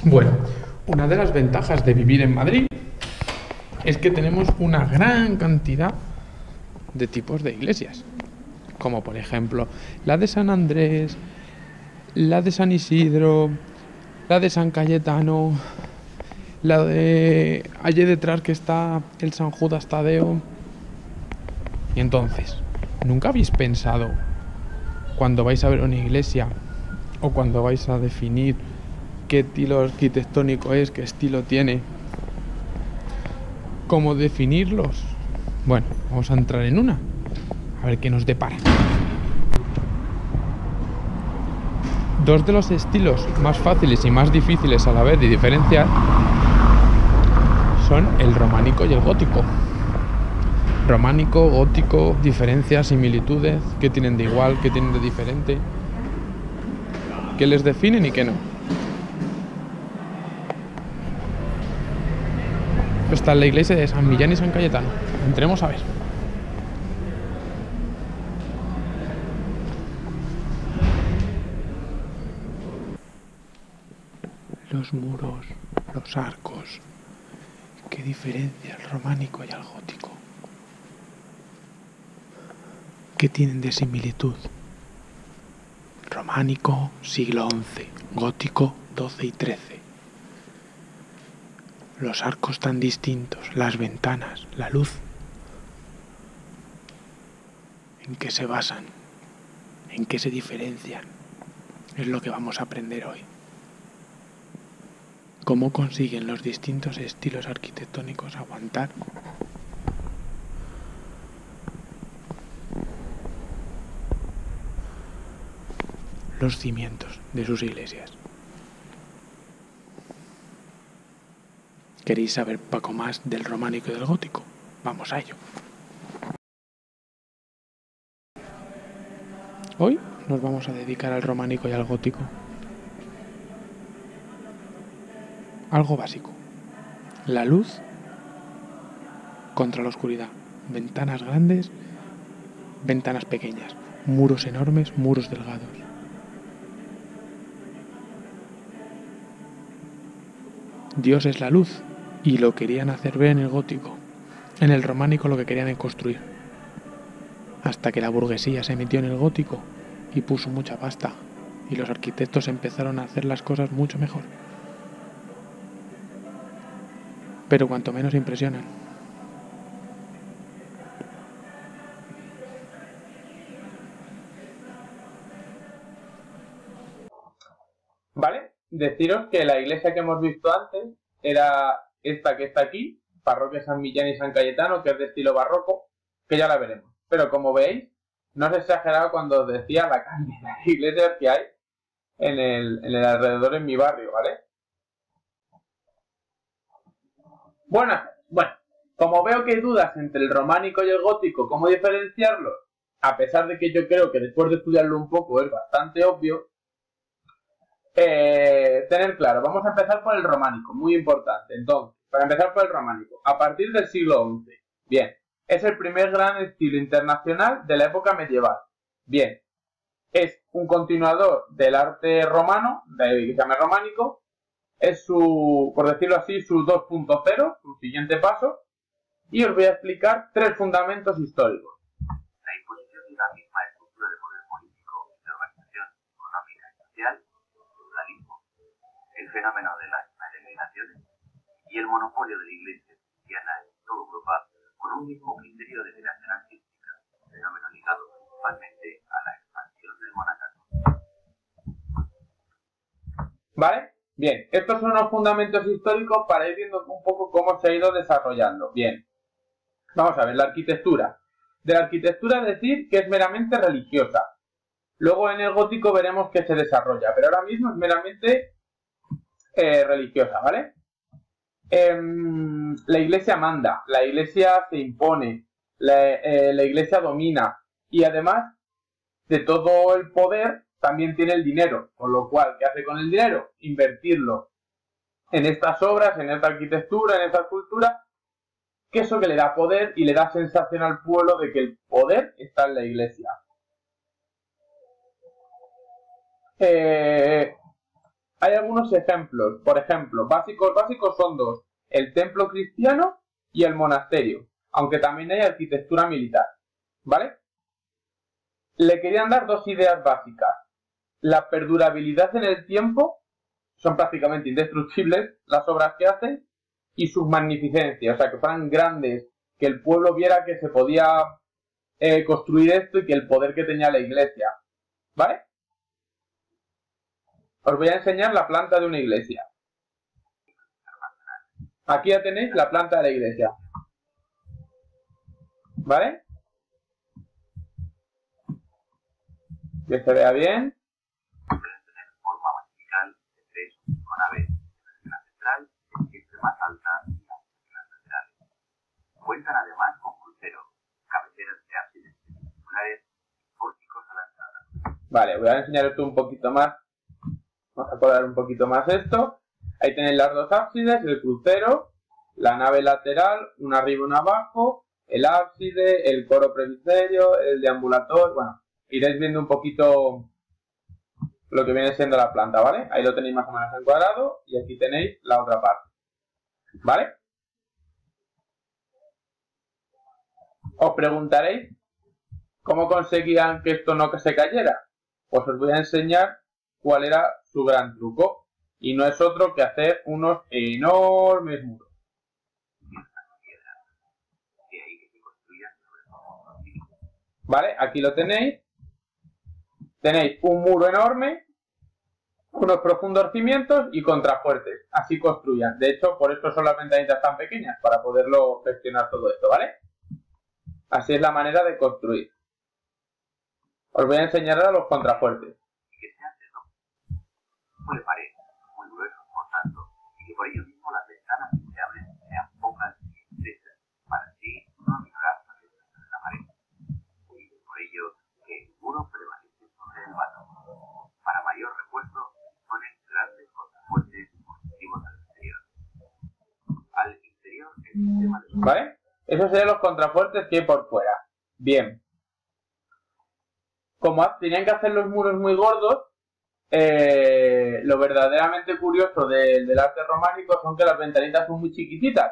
Bueno, una de las ventajas de vivir en Madrid es que tenemos una gran cantidad de tipos de iglesias, como por ejemplo la de San Andrés, la de San Isidro, la de San Cayetano, la de allí detrás que está el San Judas Tadeo. Y entonces, ¿nunca habéis pensado, cuando vais a ver una iglesia o cuando vais a definir qué estilo arquitectónico es, qué estilo tiene, cómo definirlos? Bueno, vamos a entrar en una, a ver qué nos depara. Dos de los estilos más fáciles y más difíciles a la vez de diferenciar son el románico y el gótico. Románico, gótico, diferencias, similitudes, qué tienen de igual, qué tienen de diferente, qué les definen y qué no. Está en la iglesia de San Millán y San Cayetano. Entremos a ver. Los muros, los arcos, qué diferencia el románico y el gótico. ¿Qué tienen de similitud? Románico, siglo XI, gótico, XII y XIII. Los arcos tan distintos, las ventanas, la luz. ¿En qué se basan? ¿En qué se diferencian? Es lo que vamos a aprender hoy. ¿Cómo consiguen los distintos estilos arquitectónicos aguantar los cimientos de sus iglesias? ¿Queréis saber poco más del románico y del gótico? Vamos a ello. Hoy nos vamos a dedicar al románico y al gótico. Algo básico. La luz contra la oscuridad. Ventanas grandes, ventanas pequeñas. Muros enormes, muros delgados. Dios es la luz y lo querían hacer ver en el gótico. En el románico lo que querían es construir. Hasta que la burguesía se metió en el gótico y puso mucha pasta y los arquitectos empezaron a hacer las cosas mucho mejor. Pero cuanto menos impresionan. ¿Vale? Deciros que la iglesia que hemos visto antes era esta que está aquí, Parroquia San Millán y San Cayetano, que es de estilo barroco, que ya la veremos. Pero como veis, no os he exagerado cuando os decía la cantidad de iglesias que hay en el alrededor en mi barrio, ¿vale? Bueno, como veo que hay dudas entre el románico y el gótico, cómo diferenciarlos, a pesar de que yo creo que después de estudiarlo un poco es bastante obvio, tener claro, vamos a empezar por el románico, muy importante. Entonces, para empezar por el románico, a partir del siglo XI, bien, es el primer gran estilo internacional de la época medieval. Bien, es un continuador del arte romano, que se llama románico, es su, por decirlo así, su 2.0, su siguiente paso, y os voy a explicar tres fundamentos históricos. La imposición de una misma estructura de poder político, de organización económica y social, el fenómeno de las peregrinaciones y el monopolio de la Iglesia cristiana en toda Europa con un mismo criterio de creación artística, fenómeno ligado principalmente a la expansión del monacato. ¿Vale? Bien, estos son unos fundamentos históricos para ir viendo un poco cómo se ha ido desarrollando. Bien, vamos a ver, la arquitectura. De la arquitectura decir que es meramente religiosa. Luego en el gótico veremos que se desarrolla, pero ahora mismo es meramente religiosa, ¿vale? La iglesia manda, la iglesia se impone, la iglesia domina y además de todo el poder también tiene el dinero, con lo cual, ¿qué hace con el dinero? Invertirlo en estas obras, en esta arquitectura, en esta cultura, que eso que le da poder y le da sensación al pueblo de que el poder está en la iglesia. hay algunos ejemplos. Por ejemplo, básicos son dos: el templo cristiano y el monasterio, aunque también hay arquitectura militar, ¿vale? Le querían dar dos ideas básicas: la perdurabilidad en el tiempo, son prácticamente indestructibles las obras que hacen, y su magnificencia, o sea, que fueran grandes, que el pueblo viera que se podía construir esto y que el poder que tenía la iglesia, ¿vale? Os voy a enseñar la planta de una iglesia. Aquí ya tenéis la planta de la iglesia, ¿vale? Que se vea bien. Suelen tener forma basilical de tres con naves, la central es siempre más alta y ancha que las laterales. Cuentan además con crucero, cabeceras de ábsides circulares y pórticos a la entrada. Vale, voy a enseñar esto un poquito más. Vamos a colar un poquito más esto. Ahí tenéis las dos ábsides, el crucero, la nave lateral, una arriba y una abajo, el ábside, el coro presbiterio, el deambulatorio. Bueno, iréis viendo un poquito lo que viene siendo la planta, ¿vale? Ahí lo tenéis más o menos encuadrado y aquí tenéis la otra parte, ¿vale? Os preguntaréis cómo conseguían que esto no se cayera. Pues os voy a enseñar cuál era su gran truco, y no es otro que hacer unos enormes muros. ¿Vale? Aquí lo tenéis. Tenéis un muro enorme, unos profundos cimientos y contrafuertes. Así construyan. De hecho, por eso son las ventanitas tan pequeñas, para poderlo gestionar todo esto, ¿vale? Así es la manera de construir. Os voy a enseñar ahora los contrafuertes. Que sean de doble pared, muy gruesos por tanto, y que por ello mismo las ventanas que se abren sean pocas y estrechas, para así no minorar la respuesta de la pared. Y por ello que el muro prevalece sobre el vano. Para mayor refuerzo, ponen grandes contrafuertes positivos al exterior. Al interior, el sistema de... ¿Vale? Esos serían los contrafuertes que hay por fuera. Bien. Como tenían que hacer los muros muy gordos, lo verdaderamente curioso del arte románico son que las ventanitas son muy chiquititas,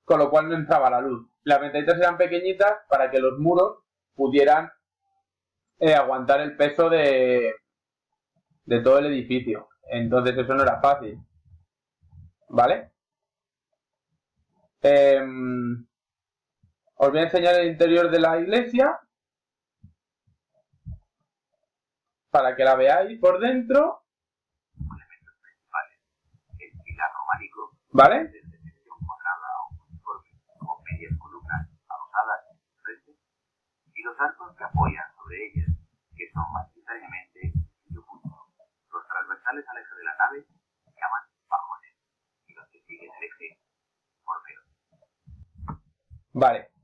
con lo cual no entraba la luz. Las ventanitas eran pequeñitas para que los muros pudieran aguantar el peso de todo el edificio. Entonces eso no era fácil, ¿vale? Os voy a enseñar el interior de la iglesia para que la veáis por dentro. Elementos principales: el pilar románico, ¿Vale? de sección cuadrada o uniforme, con medias columnas adosadas en su frente, y los arcos que apoyan sobre ellas, que son mayoritariamente de punto. Los transversales al eje de la nave se llaman fajones, y los que siguen el eje, orfeos. Vale.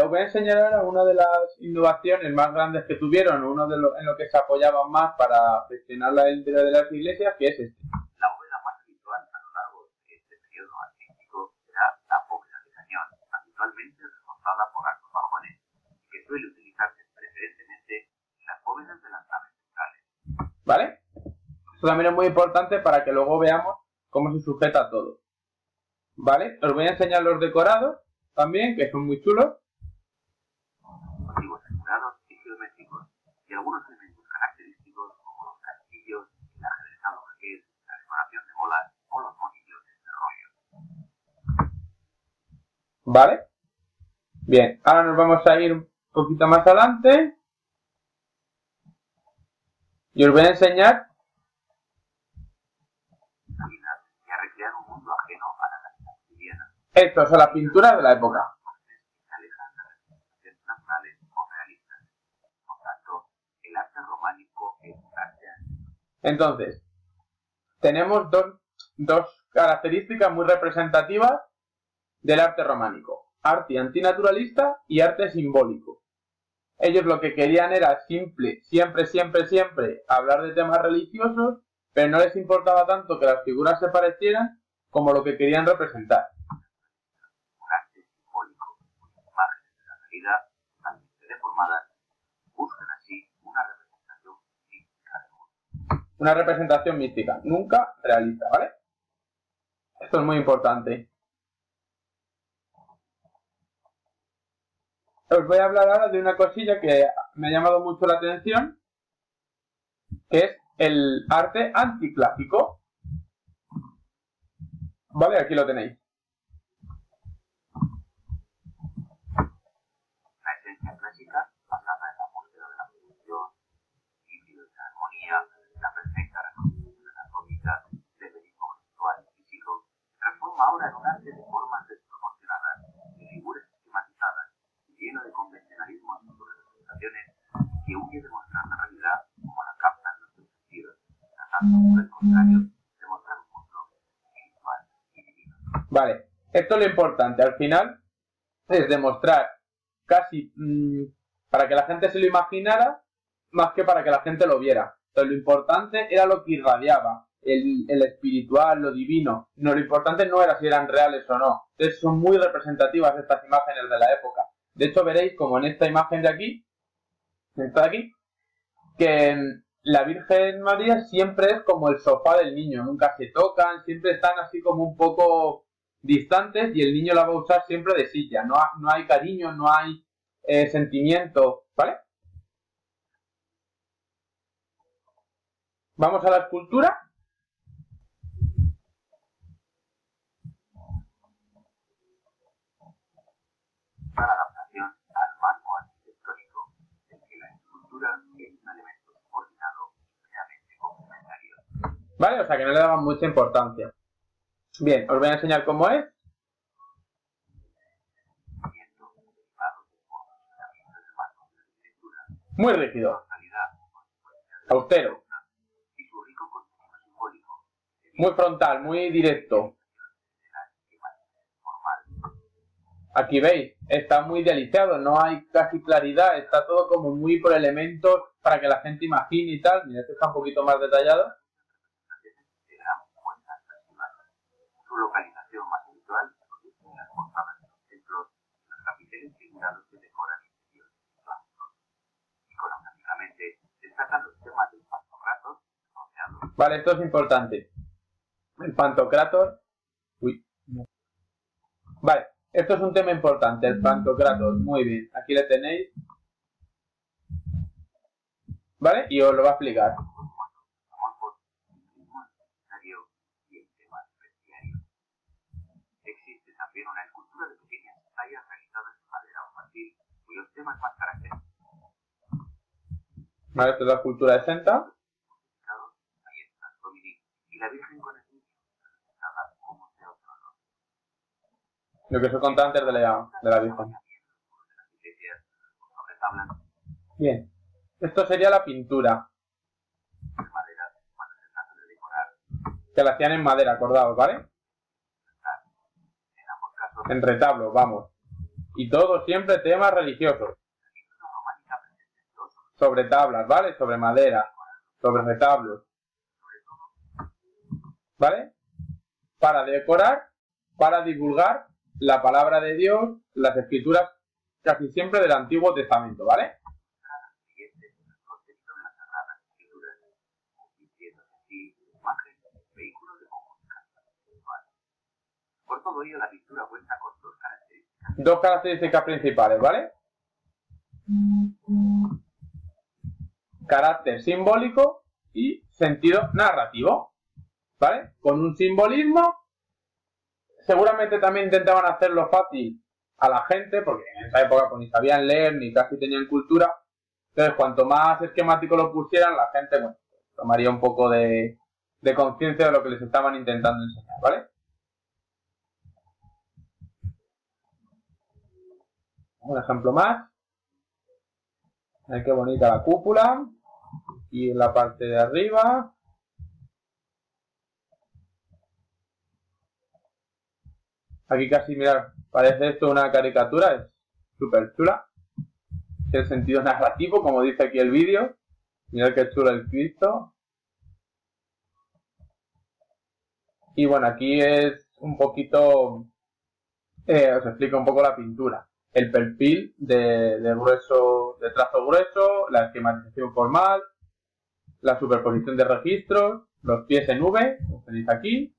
Os voy a enseñar ahora una de las innovaciones más grandes que tuvieron, uno de en lo que se apoyaban más para gestionar la interior de las iglesias, que es este. La bóveda más habitual a lo largo de este periodo artístico será la bóveda de cañón, habitualmente reforzada por arcos fajones, que suele utilizarse preferentemente en las bóvedas de las naves centrales. ¿Vale? Esto también es muy importante para que luego veamos cómo se sujeta todo. ¿Vale? Os voy a enseñar los decorados también, que son muy chulos. Motivos decorados y geométricos, y algunos elementos característicos como los castillos, el ajedrezado jaqués, la decoración de bolas o los monillos de rollo. ¿Vale? Bien, ahora nos vamos a ir un poquito más adelante y os voy a enseñar Y a recrear un mundo ajeno a la realidad cotidiana. esto, son las pinturas de la época. Se alejan de las representaciones naturales o realistas. Por tanto, el arte románico es arte antiguo. Entonces, tenemos dos características muy representativas del arte románico: arte antinaturalista y arte simbólico. Ellos lo que querían era siempre hablar de temas religiosos, pero no les importaba tanto que las figuras se parecieran como lo que querían representar. Un arte simbólico, cuyas imágenes de la realidad, totalmente deformadas, buscan así una representación física del mundo. Una representación mística, nunca realista, ¿vale? Esto es muy importante. Os voy a hablar ahora de una cosilla que me ha llamado mucho la atención, que es el arte anticlásico. Vale, aquí lo tenéis. La esencia clásica, basada en la búsqueda de la perfección, equilibrio de la armonía, la perfecta reconstrucción anatómica, del ritmo gestual y físico, transforma ahora en un arte de formas desproporcionadas, de figuras esquematizadas, lleno de convencionalismos en sus representaciones, que huye de mostrar la realidad como la captan nuestros sentidos, tratando, por el contrario, de mostrar un mundo espiritual y divino. Vale, esto es lo importante. Al final es demostrar casi para que la gente se lo imaginara más que para que la gente lo viera. Entonces lo importante era lo que irradiaba, el espiritual, lo divino. No, lo importante no era si eran reales o no. Entonces son muy representativas estas imágenes de la época. De hecho veréis como en esta imagen de aquí, que la Virgen María siempre es como el sofá del niño, nunca se tocan, siempre están así como un poco distantes y el niño la va a usar siempre de silla. No hay cariño, no hay sentimiento, ¿vale? Vamos a la escultura. Una adaptación al marco arquitectónico en que la escultura es un elemento subordinado y realmente complementario. ¿Vale? O sea que no le daban mucha importancia. Bien, os voy a enseñar cómo es. Muy rígido. Austero. Y su rico contenido simbólico. Muy frontal, muy directo. Aquí veis, está muy idealizado, no hay casi claridad, está todo como muy por elementos para que la gente imagine y tal. Mira, este está un poquito más detallado. Su localización más habitual es en las portadas de los templos, los capiteles figurados que decoran interiores clásicos. Iconográficamente destacan los temas del Pantocrator, rodeados. Vale, esto es importante. El Pantocrator. Uy. Vale, esto es un tema importante, el Pantocrator. Muy bien, aquí le tenéis. ¿Vale? Y os lo va a explicar. Existe también una escultura de pequeñas tallas realizadas en madera o marfil, cuyos temas más característicos. Vale, esta es la escultura de Senta. Ahí está Dominic y la Virgen con el niño, representada como de otro honor. Lo que os he contado antes de la Virgen. Bien, esto sería la pintura. Que la hacían en madera, acordaos, ¿vale? En retablo, vamos. Y todo siempre temas religiosos. Sobre tablas, ¿vale? Sobre madera, sobre retablos. ¿Vale? Para decorar, para divulgar la palabra de Dios, las escrituras casi siempre del Antiguo Testamento, ¿vale? Por todo ello, la pintura cuenta con dos características. Dos características principales, ¿vale? Carácter simbólico y sentido narrativo, ¿vale? Con un simbolismo, seguramente también intentaban hacerlo fácil a la gente, porque en esa época pues, ni sabían leer, ni casi tenían cultura. Entonces, cuanto más esquemático lo pusieran, la gente, bueno, tomaría un poco de conciencia de lo que les estaban intentando enseñar, ¿vale? Un ejemplo más. Ay, qué bonita la cúpula. Y en la parte de arriba. Aquí casi, mirad, parece esto una caricatura. Es súper chula. El sentido narrativo, como dice aquí el vídeo. Mirad qué chulo el Cristo. Y bueno, aquí es un poquito... os explico un poco la pintura. El perfil de grueso, de trazo grueso, la esquematización formal, la superposición de registros, los pies en V, los tenéis aquí,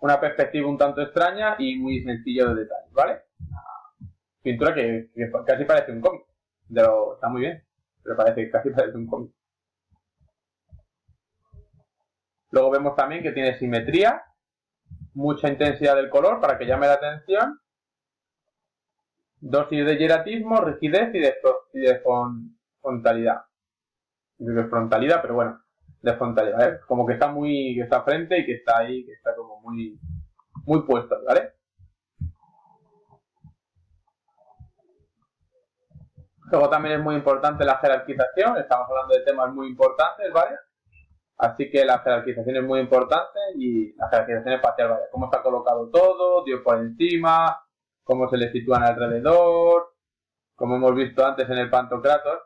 una perspectiva un tanto extraña y muy sencillo de detalle, ¿vale? Pintura que casi parece un cómic, está muy bien, pero casi parece un cómic. Luego vemos también que tiene simetría, mucha intensidad del color para que llame la atención, dosis de hieratismo, rigidez y de frontalidad. Yo creo que es frontalidad, pero bueno, de frontalidad, ¿vale? Como que está frente y que está ahí, que está como muy puesto, ¿vale? Luego también es muy importante la jerarquización, estamos hablando de temas muy importantes, ¿vale? Así que la jerarquización es muy importante y la jerarquización espacial, ¿vale? Cómo está colocado todo, Dios por encima, cómo se le sitúan alrededor, como hemos visto antes en el Pantocrator,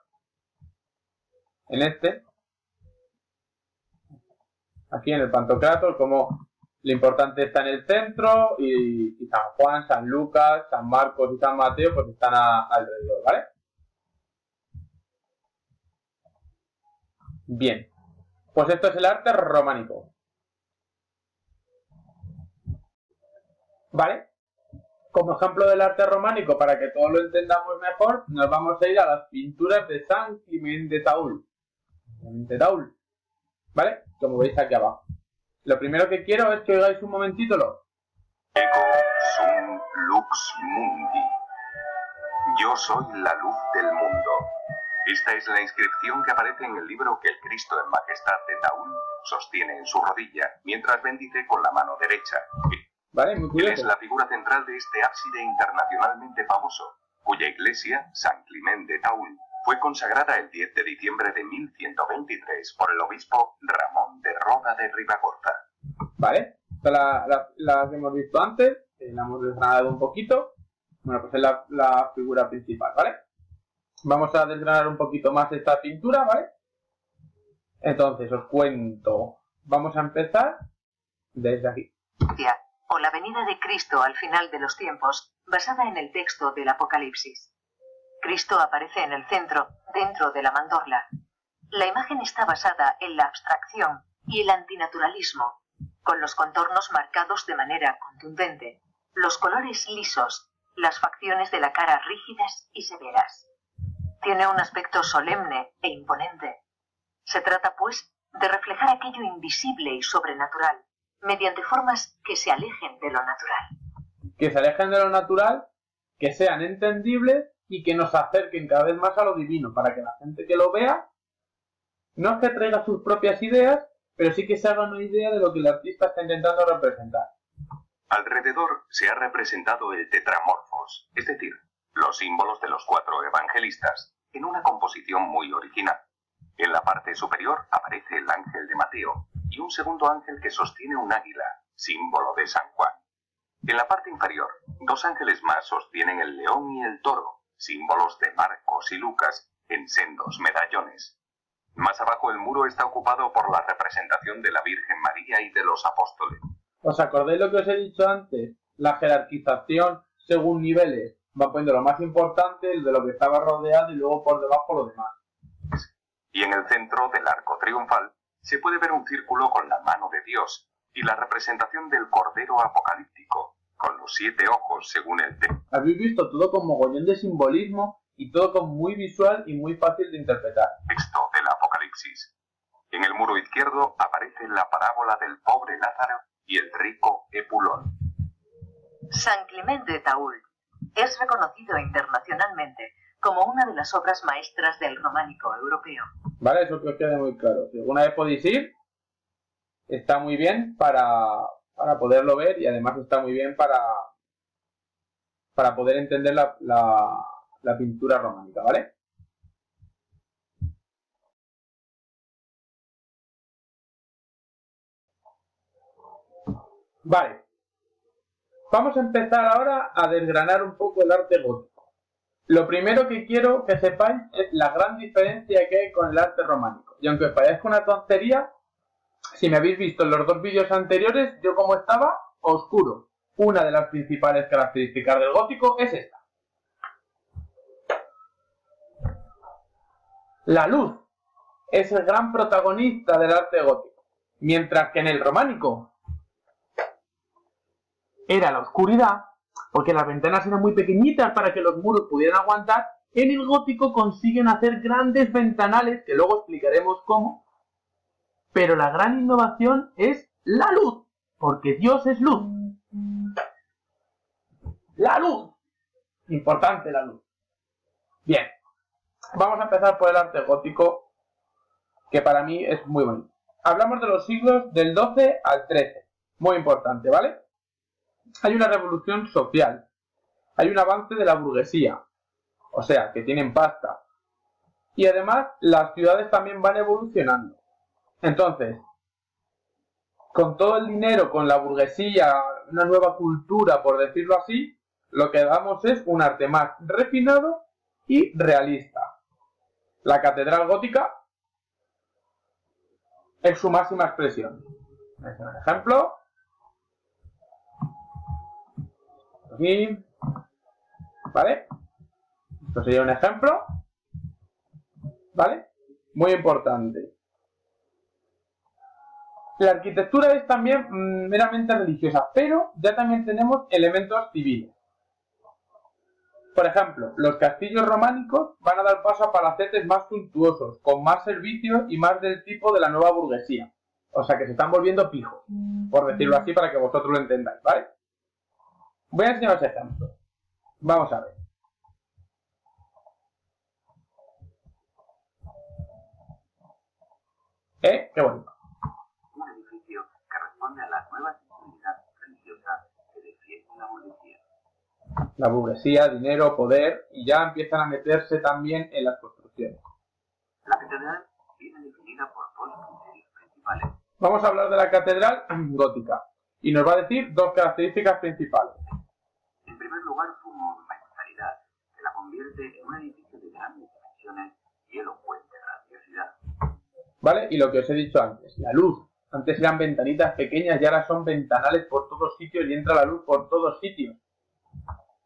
aquí en el Pantocrator, como lo importante está en el centro y San Juan, San Lucas, San Marcos y San Mateo pues están alrededor, ¿vale? Bien, pues esto es el arte románico, ¿vale? Como ejemplo del arte románico, para que todos lo entendamos mejor, nos vamos a ir a las pinturas de San Clemente de Taul, ¿vale? Como veis aquí abajo. Lo primero que quiero es que oigáis un momentito Ego sum lux mundi. Yo soy la luz del mundo. Esta es la inscripción que aparece en el libro que el Cristo en Majestad de Taul sostiene en su rodilla, mientras bendice con la mano derecha. Vale, muy curioso. Él es la figura central de este ábside internacionalmente famoso, cuya iglesia, San Clemente de Taul, fue consagrada el 10 de diciembre de 1123 por el obispo Ramón de Roda de Ribagorza. Vale, esta la que hemos visto antes, la hemos desgranado un poquito. Bueno, pues es la figura principal, ¿vale? Vamos a desgranar un poquito más esta pintura, ¿vale? Entonces, os cuento. Vamos a empezar desde aquí. O la venida de Cristo al final de los tiempos, basada en el texto del Apocalipsis. Cristo aparece en el centro, dentro de la mandorla. La imagen está basada en la abstracción y el antinaturalismo, con los contornos marcados de manera contundente, los colores lisos, las facciones de la cara rígidas y severas. Tiene un aspecto solemne e imponente. Se trata, pues, de reflejar aquello invisible y sobrenatural, mediante formas que se alejen de lo natural. Que se alejen de lo natural, que sean entendibles y que nos acerquen cada vez más a lo divino, para que la gente que lo vea no es que traiga sus propias ideas, pero sí que se haga una idea de lo que el artista está intentando representar. Alrededor se ha representado el tetramorfos, es decir, los símbolos de los 4 evangelistas, en una composición muy original. En la parte superior aparece el ángel de Mateo y un segundo ángel que sostiene un águila, símbolo de San Juan. En la parte inferior, 2 ángeles más sostienen el león y el toro, símbolos de Marcos y Lucas, en sendos medallones. Más abajo el muro está ocupado por la representación de la Virgen María y de los apóstoles. ¿Os acordáis lo que os he dicho antes? La jerarquización según niveles. Va poniendo lo más importante, el de lo que estaba rodeado y luego por debajo lo demás. Y en el centro del arco triunfal se puede ver un círculo con la mano de Dios y la representación del Cordero Apocalíptico, con los 7 ojos según el texto. Habéis visto todo con mogollón de simbolismo y todo con muy visual y muy fácil de interpretar. Texto del Apocalipsis. En el muro izquierdo aparece la parábola del pobre Lázaro y el rico Epulón. San Clemente de Taul es reconocido internacionalmente como una de las obras maestras del románico europeo. Vale, eso que os quede muy claro. Si alguna vez podéis ir, está muy bien para poderlo ver y además está muy bien para poder entender la pintura románica, ¿vale? Vale. Vamos a empezar ahora a desgranar un poco el arte gótico. Lo primero que quiero que sepáis es la gran diferencia que hay con el arte románico. Y aunque parezca una tontería, si me habéis visto en los 2 vídeos anteriores, yo como estaba oscuro. Una de las principales características del gótico es esta. La luz. es el gran protagonista del arte gótico. Mientras que en el románico era la oscuridad, porque las ventanas eran muy pequeñitas para que los muros pudieran aguantar, en el gótico consiguen hacer grandes ventanales, que luego explicaremos cómo, pero la gran innovación es la luz, porque Dios es luz. La luz. Importante la luz. Bien, vamos a empezar por el arte gótico, que para mí es muy bonito. Hablamos de los siglos del 12 al 13, muy importante, ¿vale? Hay una revolución social, hay un avance de la burguesía, o sea, que tienen pasta, y además las ciudades también van evolucionando. Entonces, con todo el dinero, con la burguesía, una nueva cultura, por decirlo así, lo que damos es un arte más refinado y realista. La catedral gótica es su máxima expresión. Es un ejemplo. Aquí. ¿Vale? Esto sería un ejemplo. ¿Vale? Muy importante. La arquitectura es también meramente religiosa, pero ya también tenemos elementos civiles. Por ejemplo, los castillos románicos van a dar paso a palacetes más suntuosos, con más servicios y más del tipo de la nueva burguesía. O sea que se están volviendo pijos, por decirlo así, para que vosotros lo entendáis, ¿vale? Voy a enseñaros ejemplos. Vamos a ver. Qué bonito. Un edificio que responde a las nuevas sensibilidades religiosas que defiende la burguesía. La burguesía, dinero, poder, y ya empiezan a meterse también en las construcciones. La catedral viene definida por dos criterios principales. Vamos a hablar de la catedral gótica, y nos va a decir dos características principales. En primer lugar, su monumentalidad, que la convierte en un edificio de grandes dimensiones y elocuente grandiosidad. ¿Vale? Y lo que os he dicho antes, la luz. Antes eran ventanitas pequeñas y ahora son ventanales por todos sitios y entra la luz por todos sitios.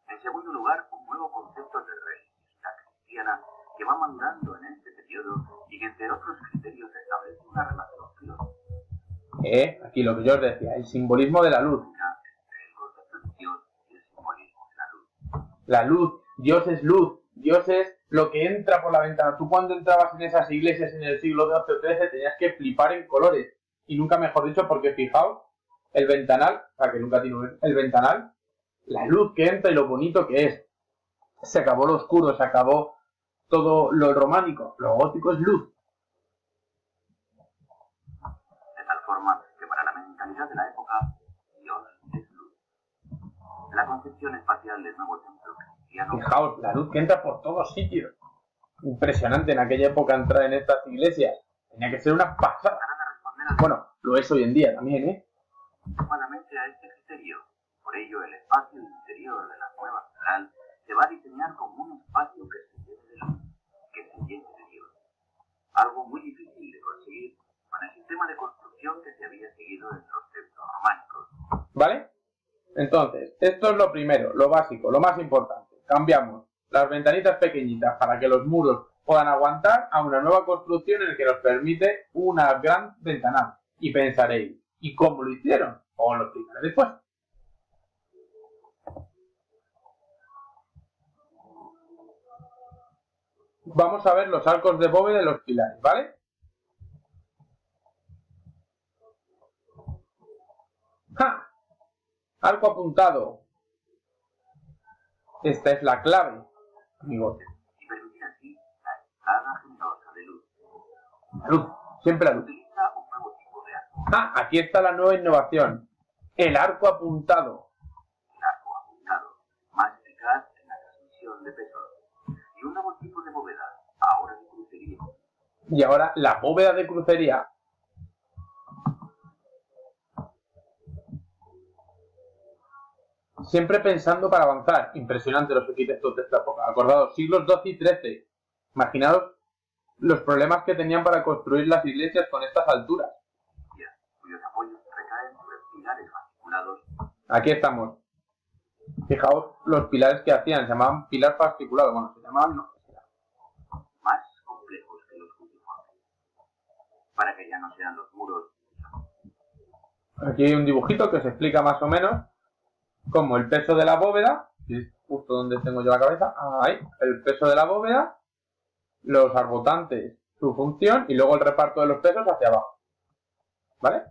En segundo lugar, un nuevo concepto de religiosidad cristiana que va madurando en este periodo y que entre otros criterios establece una relación filosófica. Aquí lo que yo os decía, el simbolismo de la luz. Entre el concepto de Dios y el simbolismo de la luz. La luz, Dios es luz, Dios es lo que entra por la ventana. Tú cuando entrabas en esas iglesias en el siglo XII o XIII tenías que flipar en colores. Y nunca mejor dicho, porque fijaos, el ventanal, o sea que nunca tiene el ventanal, la luz que entra y lo bonito que es. Se acabó lo oscuro, se acabó todo lo románico. Lo gótico es luz. De tal forma que para la mentalidad de la época, Dios es luz. La concepción espacial del nuevo templo cristiano. Fijaos, la luz que entra por todos sitios. Impresionante en aquella época entrar en estas iglesias. Tenía que ser una pasada. Bueno, lo es hoy en día también, Humanamente a este criterio. Por ello, el espacio interior de la nueva catedral se va a diseñar como un espacio que se llene de luz, que se llene de Dios. Algo muy difícil de conseguir con el sistema de construcción que se había seguido en los templos románicos. ¿Vale? Entonces, esto es lo primero, lo básico, lo más importante. Cambiamos las ventanitas pequeñitas para que los muros puedan aguantar a una nueva construcción en la que nos permite una gran ventanal. Y pensaréis, ¿y cómo lo hicieron? Os lo explicaré después. Vamos a ver los arcos de bóveda de los pilares, ¿vale? ¡Ja! Arco apuntado. Esta es la clave, amigos. Y permitir así la entrada generosa de luz. La luz, siempre la luz. Utiliza un nuevo tipo de arco. Ah, aquí está la nueva innovación. El arco apuntado. El arco apuntado, más eficaz en la transmisión de pesos. Y un nuevo tipo de bóveda, ahora de crucería. Y ahora la bóveda de crucería. Siempre pensando para avanzar. Impresionante los arquitectos de esta época. Acordados, siglos XII y XIII. Imaginaos los problemas que tenían para construir las iglesias con estas alturas. Cuyos apoyos recaen sobre pilares fasciculados. Aquí estamos. Fijaos los pilares que hacían. Se llamaban pilar fasciculado. Bueno, se llamaban no. Más complejos que los cruciformes. para que ya no sean los muros. Aquí hay un dibujito que se explica más o menos como el peso de la bóveda, que es justo donde tengo yo la cabeza, ahí, el peso de la bóveda, los arbotantes, su función y luego el reparto de los pesos hacia abajo. ¿Vale?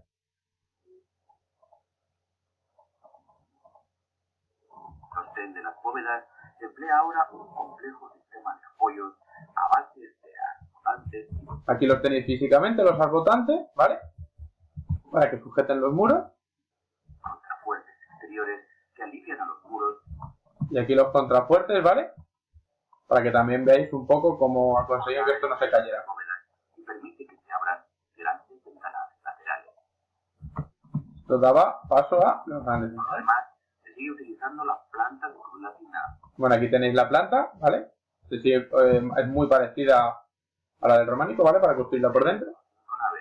Sostén de las bóvedas se emplea ahora un complejo sistema de apoyos a base de arbotantes. Aquí los tenéis físicamente, los arbotantes, ¿vale? Para que sujeten los muros. Contrafuertes exteriores que alivian a los muros. Y aquí los contrafuertes, ¿vale? Para que también veáis un poco cómo ha conseguido que esto no se cayera. Y permite que se abran grandes ventanas laterales. Esto daba paso a los grandes ventanas. Además, se sigue utilizando la planta de cruz latina. Bueno, aquí tenéis la planta, ¿vale? Es muy parecida a la del románico, ¿vale? Para construirla por dentro. Nave,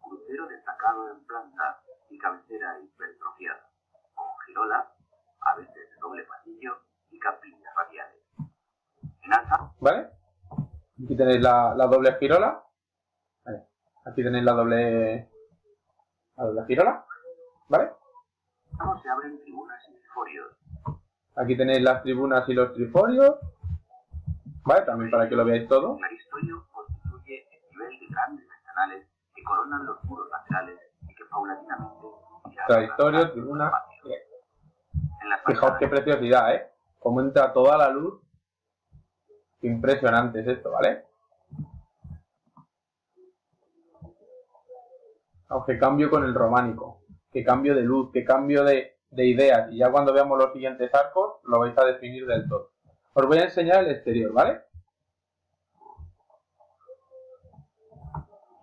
crucero destacado en planta y cabecera hipertrofiada, con girola, a veces de doble pasillo y capillas radiales. En alza, ¿Vale? Aquí tenéis la doble girola. Vale. Aquí tenéis la doble girola, ¿vale? no se abren tribunas y triforios. Aquí tenéis las tribunas y los triforios, ¿vale? También para que lo veáis todo. El aristorio constituye el nivel de grandes ventanales que coronan los muros laterales y que paulatinamente... Traistorio, tribuna... En las Fijaos qué fachadas, preciosidad, ¿eh? Cómo entra toda la luz. Qué impresionante es esto, ¿vale? Aunque cambio con el románico. Qué cambio de luz, qué cambio de ideas. Y ya cuando veamos los siguientes arcos, lo vais a definir del todo. Os voy a enseñar el exterior, ¿vale?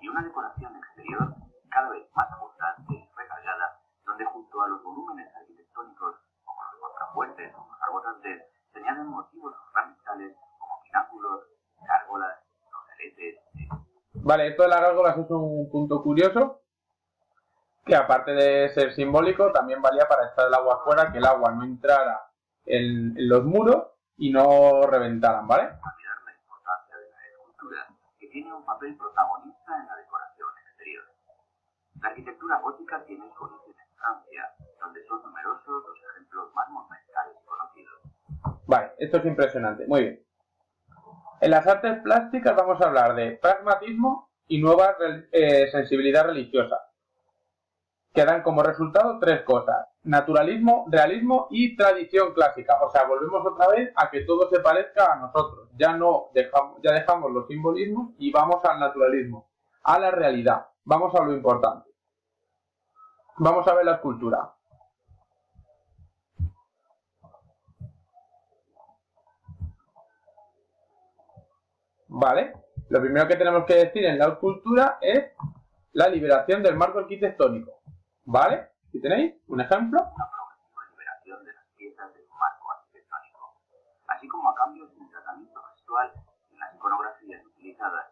y una decoración exterior cada vez más abundante y recargada, donde junto a los volúmenes arquitectónicos, como los contrafuertes o los arbotantes, se añaden motivos ornamentales como pináculos, gárgolas, rosaletes. Vale, esto de las gárgolas es un punto curioso, que aparte de ser simbólico, también valía para echar el agua afuera, que el agua no entrara en los muros y no reventaran, ¿vale? Olvidar la importancia de la escultura, que tiene un papel protagonista en la decoración exterior. La arquitectura gótica tiene su origen en Francia, donde son numerosos los ejemplos más monumentales y conocidos. Vale, esto es impresionante, muy bien. En las artes plásticas vamos a hablar de pragmatismo y nueva sensibilidad religiosa, que dan como resultado tres cosas: naturalismo, realismo y tradición clásica. O sea, volvemos otra vez a que todo se parezca a nosotros. Ya dejamos los simbolismos y vamos al naturalismo, a la realidad. Vamos a lo importante. Vamos a ver la escultura. Vale, lo primero que tenemos que decir en la escultura es la liberación del marco arquitectónico. ¿Vale? ¿Aquí tenéis un ejemplo? Una progresiva liberación de las piezas del marco arquitectónico, así como a cambios en el tratamiento gestual en las iconografías utilizadas,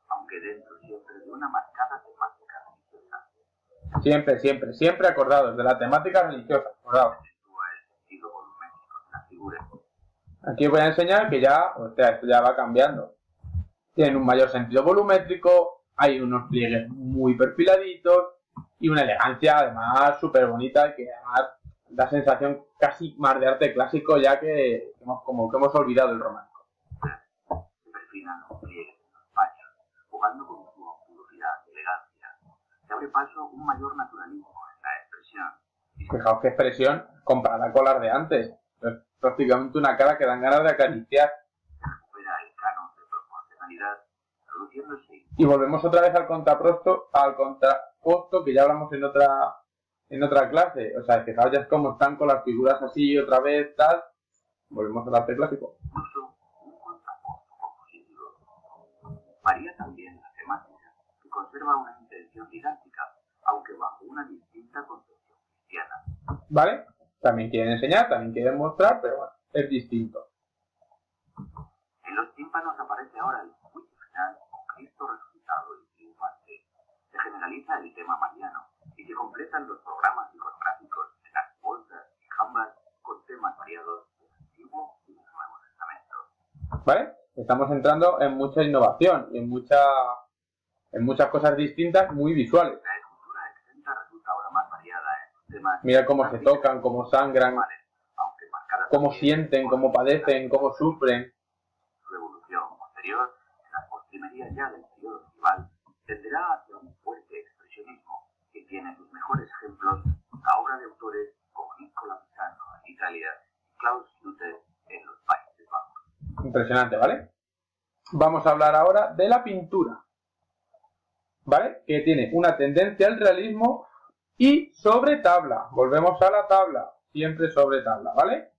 aunque dentro siempre de una marcada temática religiosa. Siempre acordados de la temática religiosa. Acordados. Acentúa el sentido volumétrico de las figuras. Aquí os voy a enseñar que ya, o sea, esto ya va cambiando. Tienen un mayor sentido volumétrico, hay unos pliegues muy perfiladitos y una elegancia además súper bonita que además da sensación casi más de arte clásico, ya que hemos olvidado el románico. Se perfilan los pliegues en los paños, jugando con su oculusidad y elegancia. Se abre paso un mayor naturalismo en la expresión. Fijaos qué expresión comparada con las de antes. Es prácticamente una cara que dan ganas de acariciar. Se recupera el canon de proporcionalidad, produciéndose Y volvemos otra vez al contrapuesto que ya hablamos en otra clase. O sea, fijaos ya cómo están con las figuras así otra vez, tal. Volvemos al arte clásico. incluso un contrapunto compositivo. Varía también la temática, que conserva una intención didáctica, aunque bajo una distinta concepción cristiana. ¿Vale? También quieren enseñar, también quieren mostrar, pero bueno, es distinto. En los tímpanos aparece ahora el juicio final con Cristo resucitado y triunfante. Se generaliza el tema mariano y se completan los programas iconográficos en las bolsas y jambas con temas variados del Antiguo y del Nuevo Testamento. ¿Vale? Estamos entrando en mucha innovación y en en muchas cosas distintas, muy visuales. La escultura exenta resulta ahora más variada en sus temas. Mira cómo se tocan, cómo sangran, Aunque marcada cómo también sienten, cómo padecen, cómo sufren. su evolución posterior, en las postrimerías ya del periodo medieval, tenderá hacia un fuerte expresionismo que tiene sus mejores ejemplos a obra de autores como Nicola Pisano en Italia y Klaus Luther en los Países Bajos. Impresionante, ¿vale? Vamos a hablar ahora de la pintura, ¿vale? Que tiene una tendencia al realismo y sobre tabla. Volvemos a la tabla, siempre sobre tabla, ¿vale?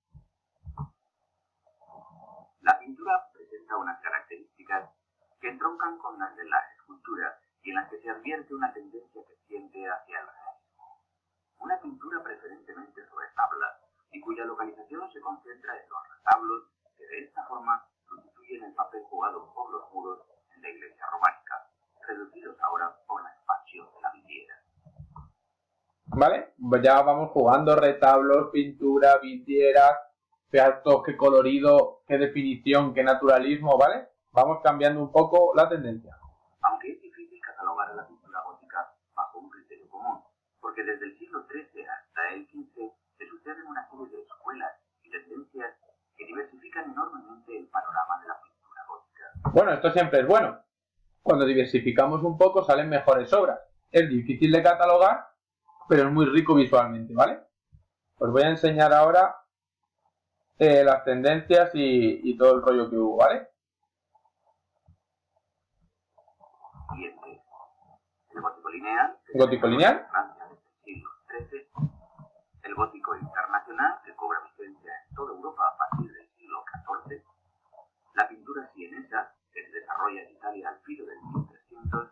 La pintura presenta unas características que entroncan con las de la escultura y en las que se advierte una tendencia creciente hacia el realismo. Una pintura preferentemente sobre tabla y cuya localización se concentra en los retablos que de esta forma constituyen el papel jugado por los muros en la iglesia románica, reducidos ahora por la expansión de la vidriera. ¿Vale? Ya vamos jugando retablos, pintura, vidrieras, fíjate qué colorido, qué definición, qué naturalismo, ¿vale? Vamos cambiando un poco la tendencia. Aunque es difícil catalogar a la pintura gótica bajo un criterio común, porque desde el siglo XIII hasta el XV se suceden una serie de escuelas y tendencias que diversifican enormemente el panorama de la pintura gótica. Bueno, esto siempre es bueno. Cuando diversificamos un poco salen mejores obras. Es difícil de catalogar, pero es muy rico visualmente, ¿vale? Os voy a enseñar ahora las tendencias y todo el rollo que hubo, ¿vale? Siguiente. El gótico lineal. Gótico lineal. Francia desde el siglo XIII. El gótico internacional, que cobra vigencia en toda Europa a partir del siglo XIV. La pintura sienesa, que se desarrolla en Italia al filo del 1300.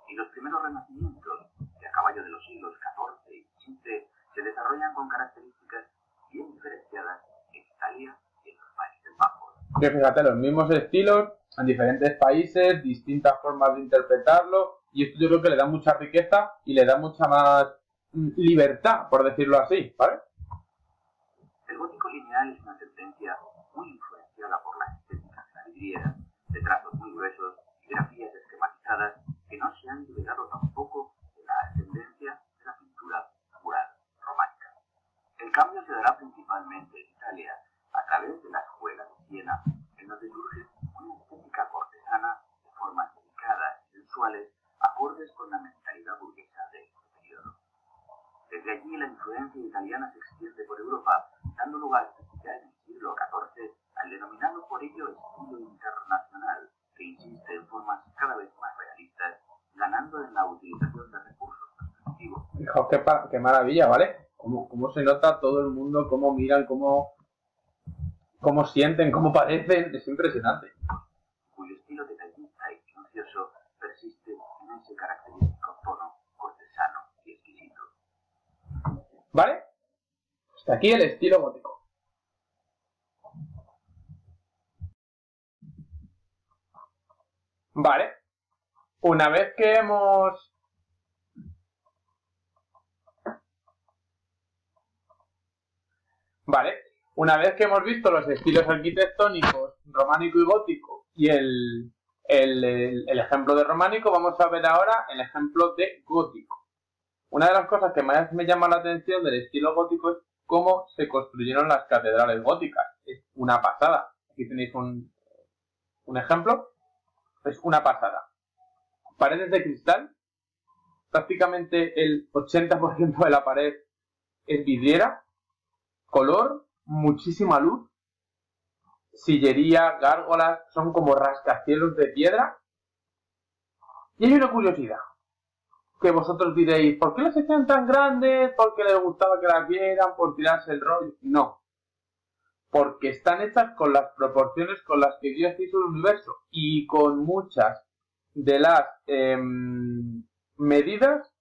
Y los primeros renacimientos, que a caballo de los siglos XIV y XV se desarrollan con características bien diferenciadas en Italia y en los Países Bajos. Que fíjate, los mismos estilos en diferentes países, distintas formas de interpretarlo, y esto yo creo que le da mucha riqueza y le da mucha más libertad, por decirlo así, ¿vale? El gótico lineal es una tendencia muy influenciada por la estética de la vidriera, de trazos muy gruesos y grafías esquematizadas que no se han liberado tampoco de la tendencia de la pintura mural románica. El cambio se dará principalmente en Italia a través de la escuela de Siena, en donde surge una estética cortesana de formas delicadas y sensuales, acordes con la mentalidad burguesa de este periodo. Desde allí la influencia italiana se extiende por Europa, dando lugar ya en el siglo XIV al denominado por ello estilo internacional, que insiste en formas cada vez más realistas, ganando en la utilización de recursos perspectivos. Fijaos qué maravilla, ¿vale? Cómo se nota todo el mundo, cómo miran, cómo sienten, cómo parecen, es impresionante. Cuyo estilo detallista y minucioso persiste en ese característico tono cortesano y exquisito. ¿Vale? Hasta aquí el estilo gótico. Vale. Una vez que hemos... Vale. Una vez que hemos visto los estilos arquitectónicos, románico y gótico, y el ejemplo de románico, vamos a ver ahora el ejemplo de gótico. Una de las cosas que más me llama la atención del estilo gótico es cómo se construyeron las catedrales góticas. Es una pasada. Aquí tenéis un ejemplo. Es una pasada. Paredes de cristal. Prácticamente el 80% de la pared es vidriera. Color, muchísima luz. Sillería, gárgolas, son como rascacielos de piedra. Y hay una curiosidad. Que vosotros diréis, ¿por qué las hacían tan grandes? ¿Por qué les gustaba que las vieran? ¿Por tirarse el rollo? No. Porque están hechas con las proporciones con las que Dios hizo el universo. Y con muchas de las medidas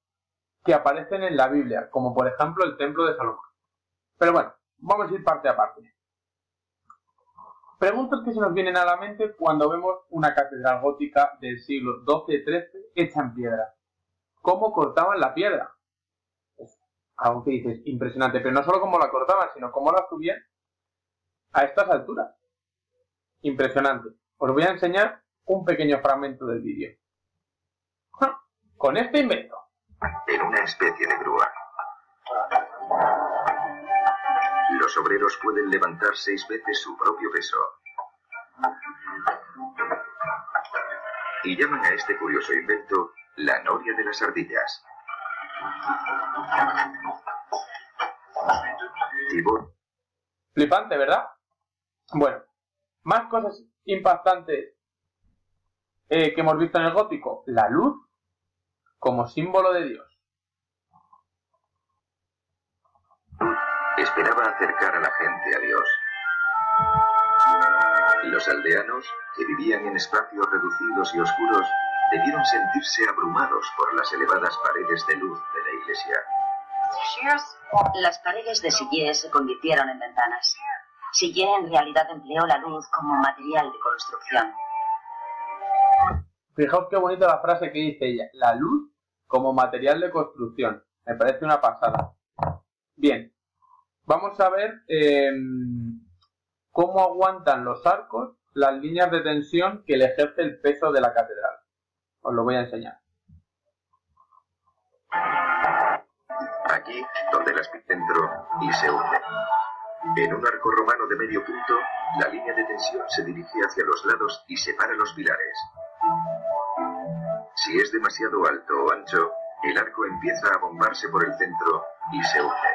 que aparecen en la Biblia. Como por ejemplo el templo de Salomón. Pero bueno, vamos a ir parte a parte. Preguntas que se nos vienen a la mente cuando vemos una catedral gótica del siglo XII-XIII hecha en piedra. ¿Cómo cortaban la piedra? Es algo que dices impresionante, pero no solo cómo la cortaban, sino cómo la subían a estas alturas. Impresionante. Os voy a enseñar un pequeño fragmento del vídeo. con este invento. En una especie de grúa. Los obreros pueden levantar 6 veces su propio peso. Y llaman a este curioso invento la noria de las ardillas. Tibor. Flipante, ¿verdad? Bueno, más cosas impactantes que hemos visto en el gótico. La luz como símbolo de Dios. Esperaba acercar a la gente a Dios. Los aldeanos, que vivían en espacios reducidos y oscuros, debieron sentirse abrumados por las elevadas paredes de luz de la iglesia. Las paredes de Sillier se convirtieron en ventanas. Sillier en realidad empleó la luz como material de construcción. Fijaos qué bonita la frase que dice ella. La luz como material de construcción. Me parece una pasada. Bien. Vamos a ver cómo aguantan los arcos las líneas de tensión que le ejerce el peso de la catedral. Os lo voy a enseñar. Aquí, donde el epicentro y se hunde. En un arco romano de medio punto, la línea de tensión se dirige hacia los lados y separa los pilares. Si es demasiado alto o ancho, el arco empieza a bombarse por el centro y se hunde.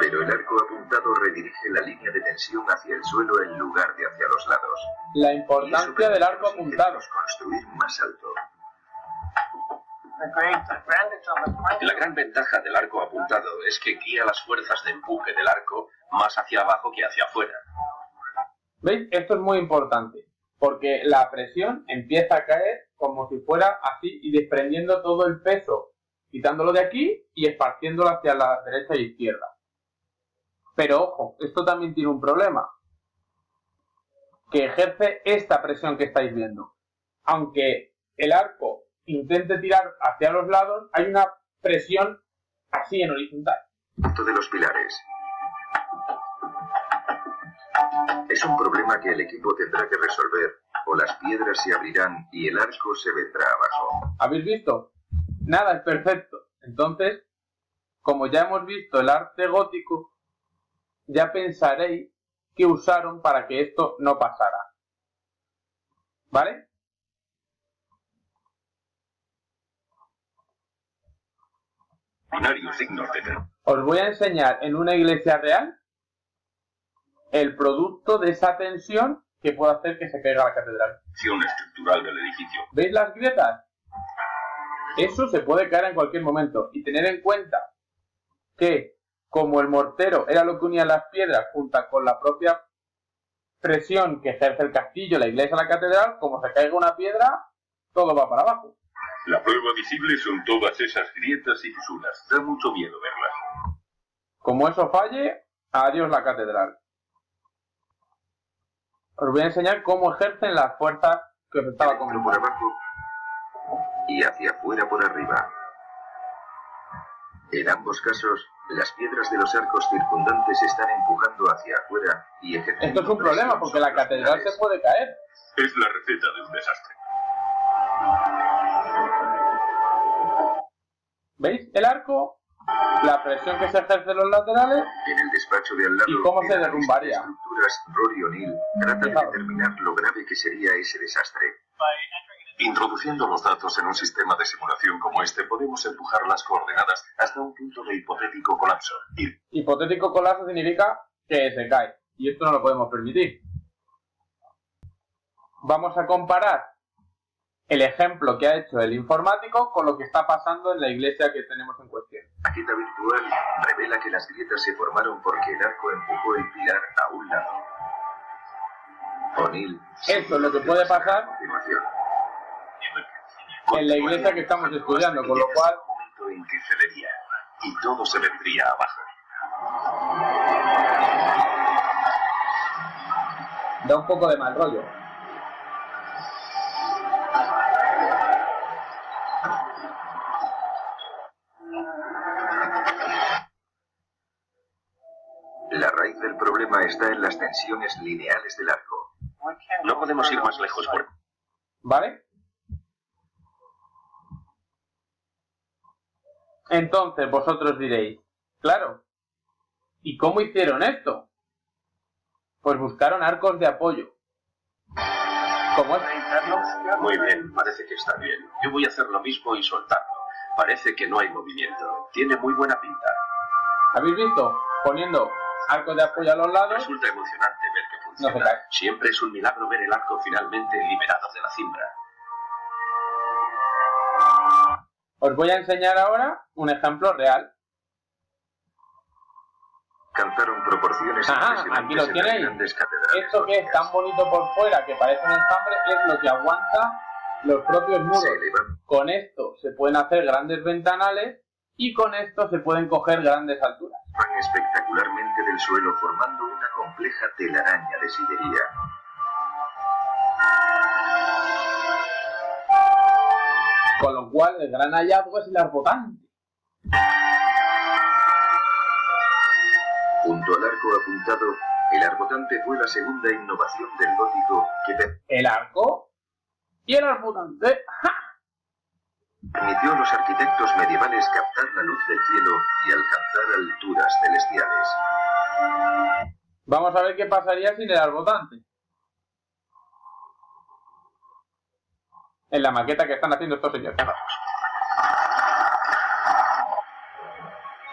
Pero el arco apuntado redirige la línea de tensión hacia el suelo en lugar de hacia los lados. La importancia del arco apuntado. Construir más alto. La gran ventaja del arco apuntado es que guía las fuerzas de empuje del arco más hacia abajo que hacia afuera. ¿Veis? Esto es muy importante, porque la presión empieza a caer como si fuera así y desprendiendo todo el peso, quitándolo de aquí y esparciéndolo hacia la derecha e izquierda. Pero ojo, esto también tiene un problema, que ejerce esta presión que estáis viendo. Aunque el arco intente tirar hacia los lados, hay una presión así en horizontal. Punto de los pilares. Es un problema que el equipo tendrá que resolver, o las piedras se abrirán y el arco se vendrá abajo. ¿Habéis visto? Nada es perfecto. Entonces, como ya hemos visto el arte gótico, ya pensaréis qué usaron para que esto no pasara. ¿Vale? Os voy a enseñar en una iglesia real el producto de esa tensión que puede hacer que se caiga la catedral. Estructural del edificio. ¿Veis las grietas? Eso se puede caer en cualquier momento. Y tener en cuenta que como el mortero era lo que unía las piedras junto con la propia presión que ejerce el castillo, la iglesia, la catedral, como se caiga una piedra, todo va para abajo. La prueba visible son todas esas grietas y fisuras. Da mucho miedo verlas. Como eso falle, adiós la catedral. Os voy a enseñar cómo ejercen las fuerzas que os estaba Por comentando. abajo y hacia afuera por arriba. En ambos casos, las piedras de los arcos circundantes están empujando hacia afuera y ejerciendo Esto es un problema presión porque sobre la los catedral pilares. se puede caer. Es la receta de un desastre. ¿Veis el arco? La presión que se ejerce en los laterales. En el despacho de al lado, ¿Y cómo se el analista de derrumbaría? estructuras Rory O'Neill trata de Fijaos. determinar lo grave que sería ese desastre. Introduciendo los datos en un sistema de simulación como este, podemos empujar las coordenadas hasta un punto de hipotético colapso. Hipotético colapso significa que se cae. Y esto no lo podemos permitir. Vamos a comparar el ejemplo que ha hecho el informático con lo que está pasando en la iglesia que tenemos en cuestión. La maqueta virtual revela que las grietas se formaron porque el arco empujó el pilar a un lado. O'Neill. Esto es lo que puede pasar A continuación. en la iglesia que estamos estudiando, con lo cual Momento en que cedería y todo se vendría abajo. da un poco de mal rollo. La raíz del problema está en las tensiones lineales del arco. No podemos ir más lejos porque ¿Vale? Entonces vosotros diréis, claro, ¿y cómo hicieron esto? Pues buscaron arcos de apoyo. ¿Cómo es? Muy bien, parece que está bien. Yo voy a hacer lo mismo y soltarlo. Parece que no hay movimiento. Tiene muy buena pinta. ¿Habéis visto? Poniendo arcos de apoyo a los lados. Resulta emocionante ver que funciona. No se cae. Siempre es un milagro ver el arco finalmente liberado de la cimbra. Os voy a enseñar ahora un ejemplo real. Alcanzaron proporciones impresionantes aquí lo en las tenéis. grandes catedrales Esto que es góticas. tan bonito por fuera, que parece un enjambre, es lo que aguanta los propios muros. Se elevan Con esto se pueden hacer grandes ventanales y con esto se pueden coger grandes alturas. espectacularmente del suelo formando una compleja telaraña de sillería. Con lo cual el gran hallazgo es el arbotantes. Junto al arco apuntado, el arbotante fue la segunda innovación del gótico que El arco y el arbotante. ¡Ja! permitió a los arquitectos medievales captar la luz del cielo y alcanzar alturas celestiales. Vamos a ver qué pasaría sin el arbotante. En la maqueta que están haciendo estos señores.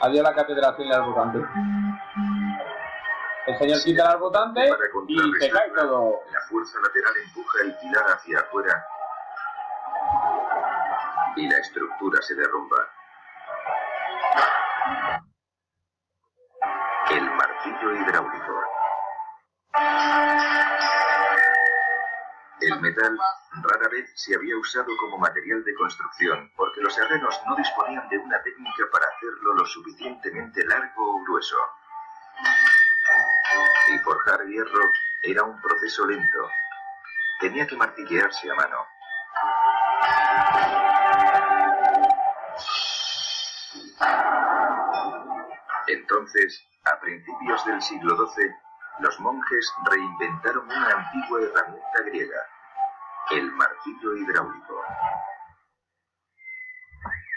Adiós la catedral sin el arbotante. El señor quita el arbotante Para y se cae contrarrestarla, todo. la fuerza lateral empuja el pilar hacia afuera y la estructura se derrumba. El martillo hidráulico. El metal rara vez se había usado como material de construcción porque los herreros no disponían de una técnica para hacerlo lo suficientemente largo o grueso. Y forjar hierro era un proceso lento. Tenía que martillearse a mano. Entonces, a principios del siglo XII, los monjes reinventaron una antigua herramienta griega, el martillo hidráulico.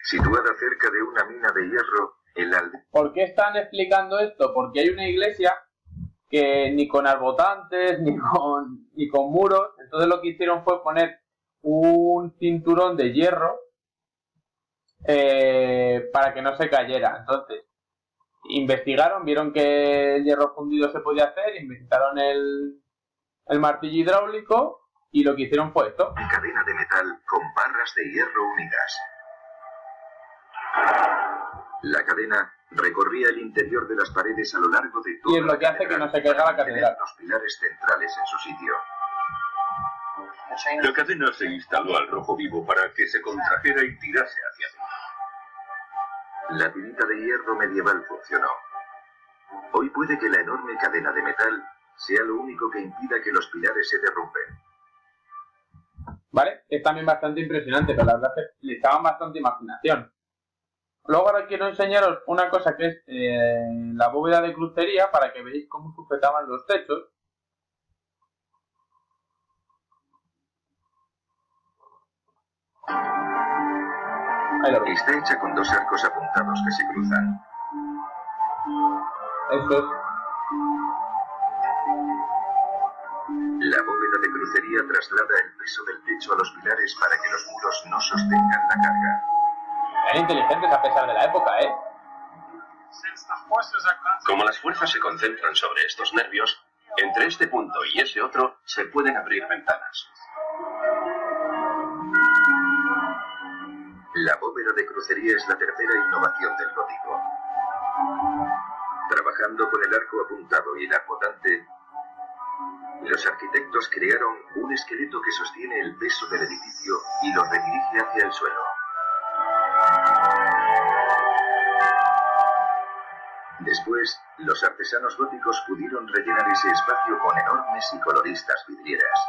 Situada cerca de una mina de hierro, el aldea ¿Por qué están explicando esto? Porque hay una iglesia que ni con arbotantes, ni con muros. Entonces lo que hicieron fue poner un cinturón de hierro para que no se cayera. Entonces investigaron, vieron que el hierro fundido se podía hacer, inventaron el martillo hidráulico y lo que hicieron fue esto. cadena de metal con barras de hierro unidas. La cadena recorría el interior de las paredes a lo largo de toda Y es lo que la hace que catedral no se caiga la para mantener catedral. los pilares centrales en su sitio. La cadena se instaló al rojo vivo para que se contrajera y tirase hacia adentro. La tirita de hierro medieval funcionó. Hoy puede que la enorme cadena de metal sea lo único que impida que los pilares se derrumben. ¿Vale? Es también bastante impresionante, pero la verdad es que le echaban bastante imaginación. Luego ahora quiero enseñaros una cosa que es la bóveda de crucería para que veáis cómo sujetaban los techos. Ahí lo veis. Está hecha con dos arcos apuntados que se cruzan. Esto es. La bóveda de crucería traslada el peso del techo a los pilares para que los muros no sostengan la carga. Eran inteligentes a pesar de la época, ¿eh? Como las fuerzas se concentran sobre estos nervios, entre este punto y ese otro se pueden abrir ventanas. La bóveda de crucería es la tercera innovación del gótico. Trabajando con el arco apuntado y el arcotante, los arquitectos crearon un esqueleto que sostiene el peso del edificio y lo redirige hacia el suelo. Después, los artesanos góticos pudieron rellenar ese espacio con enormes y coloristas vidrieras.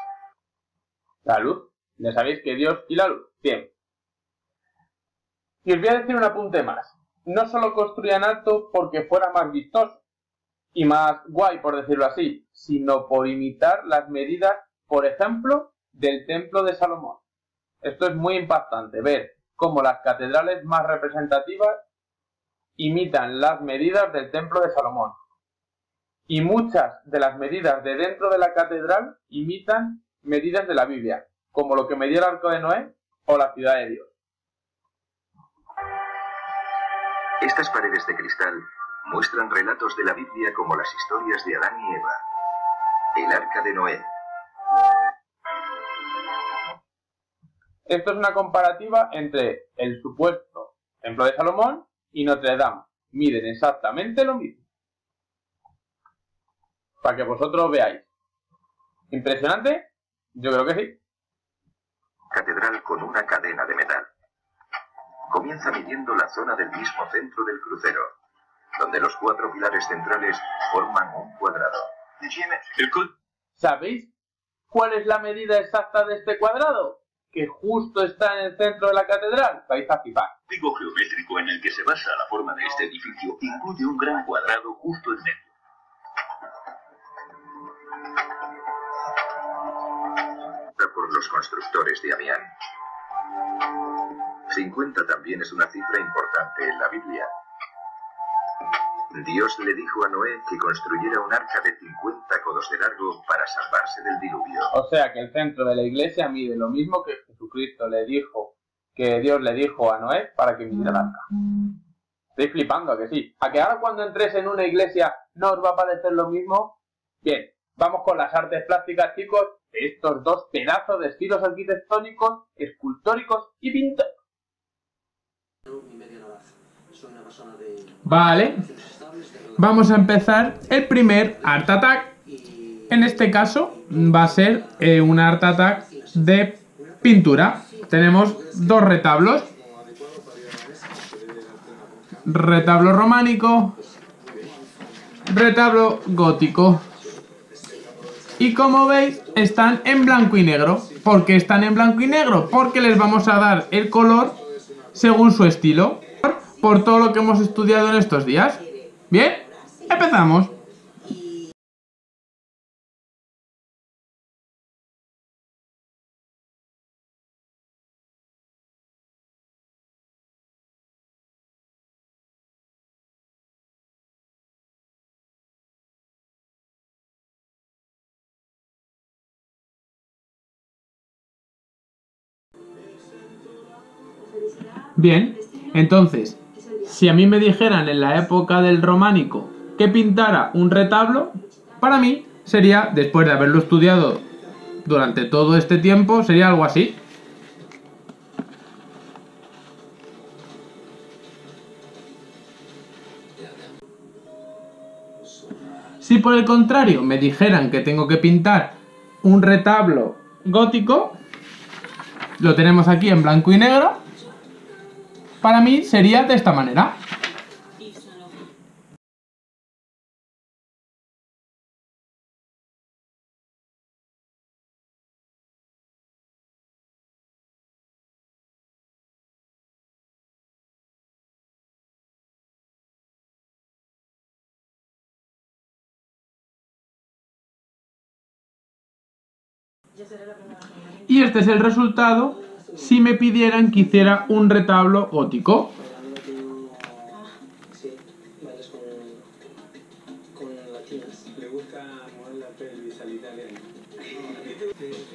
La luz. Ya sabéis que Dios y la luz. Bien. Y os voy a decir un apunte más. No solo construían alto porque fuera más vistoso y más guay, por decirlo así, sino por imitar las medidas, por ejemplo, del templo de Salomón. Esto es muy impactante, ver cómo las catedrales más representativas imitan las medidas del Templo de Salomón. Y muchas de las medidas de dentro de la catedral imitan medidas de la Biblia, como lo que medía el Arca de Noé o la Ciudad de Dios. Estas paredes de cristal muestran relatos de la Biblia como las historias de Adán y Eva, el Arca de Noé. Esto es una comparativa entre el supuesto Templo de Salomón y Notre Dame. Miden exactamente lo mismo. Para que vosotros veáis. ¿Impresionante? Yo creo que sí. Catedral con una cadena de metal. Comienza midiendo la zona del mismo centro del crucero, donde los 4 pilares centrales forman un cuadrado. ¿Sabéis cuál es la medida exacta de este cuadrado? Que justo está en el centro de la catedral. Vais a flipar. El código geométrico en el que se basa la forma de este edificio incluye un gran cuadrado justo en medio. Por los constructores de Amián. 50 también es una cifra importante en la Biblia. Dios le dijo a Noé que construyera un arca de 50 codos de largo para salvarse del diluvio. O sea que el centro de la iglesia mide lo mismo que Jesucristo le dijo, que Dios le dijo a Noé para que midiera el arca. Estoy flipando, ¿a que sí? ¿A que ahora cuando entréis en una iglesia no os va a parecer lo mismo? Bien, vamos con las artes plásticas, chicos, de estos dos pedazos de estilos arquitectónicos, escultóricos y pintóricos. Vale, vamos a empezar el primer Art Attack. En este caso va a ser un Art Attack de pintura. Tenemos dos retablos. Retablo románico, retablo gótico. Y como veis, están en blanco y negro. ¿Por qué están en blanco y negro? Porque les vamos a dar el color según su estilo, por todo lo que hemos estudiado en estos días. Bien, empezamos. Bien, entonces, si a mí me dijeran en la época del románico que pintara un retablo, para mí sería, después de haberlo estudiado durante todo este tiempo, sería algo así. Si por el contrario me dijeran que tengo que pintar un retablo gótico, lo tenemos aquí en blanco y negro. Para mí sería de esta manera. Y este es el resultado si me pidieran que hiciera un retablo gótico.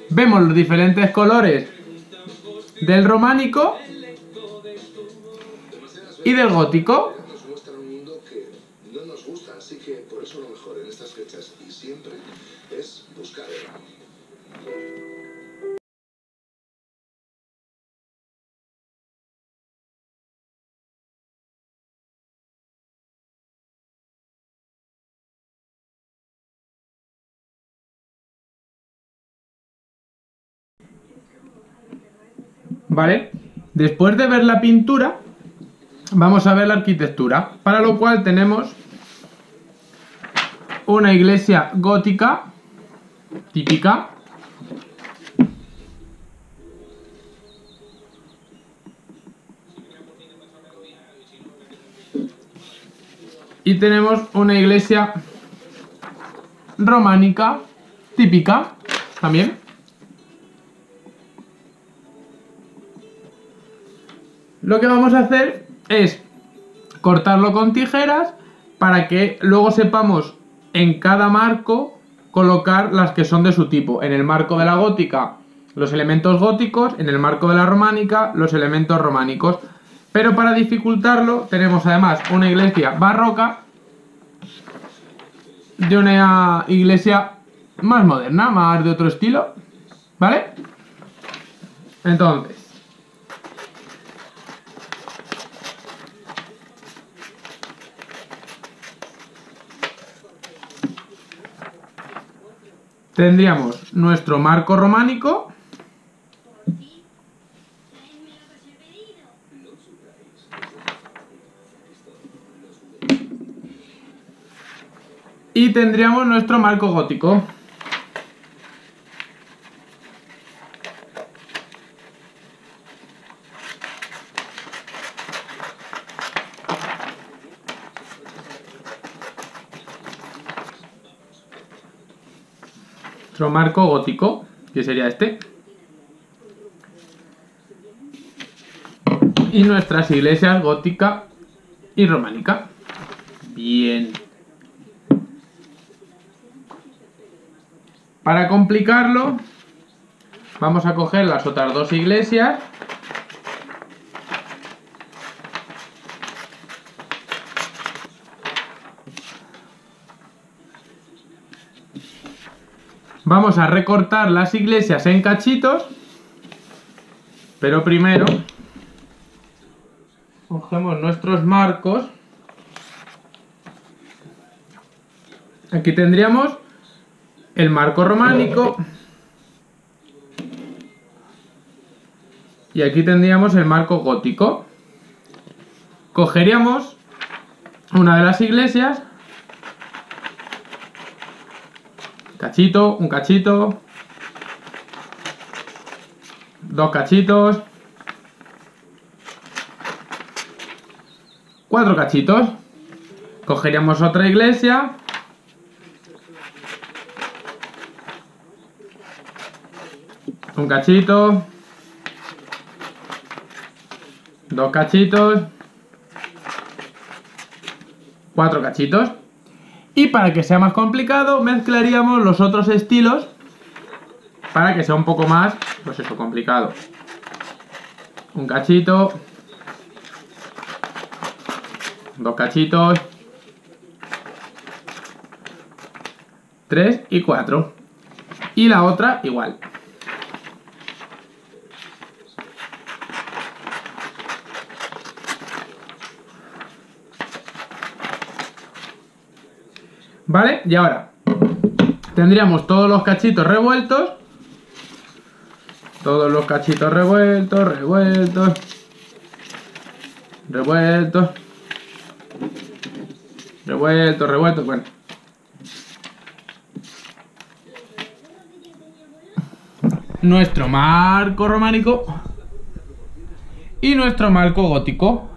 Vemos los diferentes colores del románico y del gótico. Nos muestra un mundo que no nos gusta, así que por eso lo mejor en estas fechas y siempre es buscar el amor. ¿Vale? Después de ver la pintura, vamos a ver la arquitectura, para lo cual tenemos una iglesia gótica típica. Y tenemos una iglesia románica típica también. Lo que vamos a hacer es cortarlo con tijeras para que luego sepamos en cada marco colocar las que son de su tipo. En el marco de la gótica, los elementos góticos, en el marco de la románica, los elementos románicos. Pero para dificultarlo tenemos además una iglesia barroca de una iglesia más moderna, más de otro estilo, ¿vale? Entonces, tendríamos nuestro marco románico y tendríamos nuestro marco gótico. Nuestro marco gótico, que sería este. Y nuestras iglesias gótica y románica. Bien. Para complicarlo, vamos a coger las otras dos iglesias. Vamos a recortar las iglesias en cachitos, pero primero cogemos nuestros marcos. Aquí tendríamos el marco románico y aquí tendríamos el marco gótico. Cogeríamos una de las iglesias, cachito, un cachito, dos cachitos, cuatro cachitos. Cogeríamos otra iglesia, un cachito, dos cachitos, cuatro cachitos. Y para que sea más complicado, mezclaríamos los otros estilos para que sea un poco más, pues eso, complicado. Un cachito, dos cachitos, 3 y 4. Y la otra igual. ¿Vale? Y ahora tendríamos todos los cachitos revueltos. Todos los cachitos revueltos, revueltos, revueltos, revueltos, revueltos. Bueno. Nuestro marco románico y nuestro marco gótico.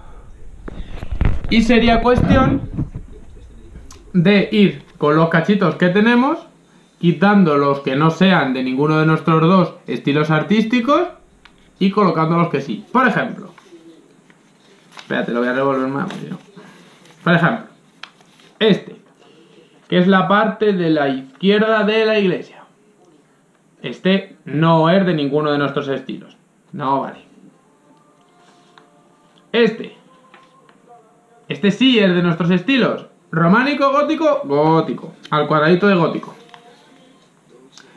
Y sería cuestión de ir con los cachitos que tenemos, quitando los que no sean de ninguno de nuestros dos estilos artísticos y colocando los que sí. Por ejemplo, espérate, lo voy a revolver más. Por ejemplo, este, que es la parte de la izquierda de la iglesia. Este no es de ninguno de nuestros estilos. No vale. Este sí es de nuestros estilos. Románico, gótico, gótico. Al cuadradito de gótico.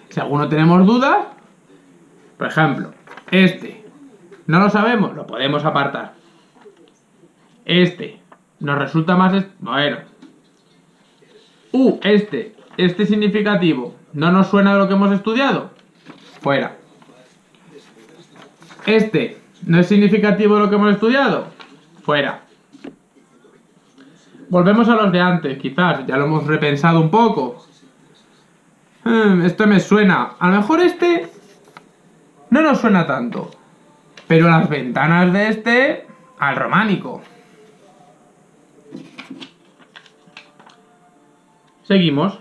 Si alguno tenemos dudas, por ejemplo, este no lo sabemos, lo podemos apartar. Este nos resulta más... Bueno. Este significativo no nos suena de lo que hemos estudiado. Fuera. Este no es significativo de lo que hemos estudiado. Fuera. Volvemos a los de antes, quizás, ya lo hemos repensado un poco. Esto me suena. A lo mejor este no nos suena tanto. Pero las ventanas de este, al románico. Seguimos.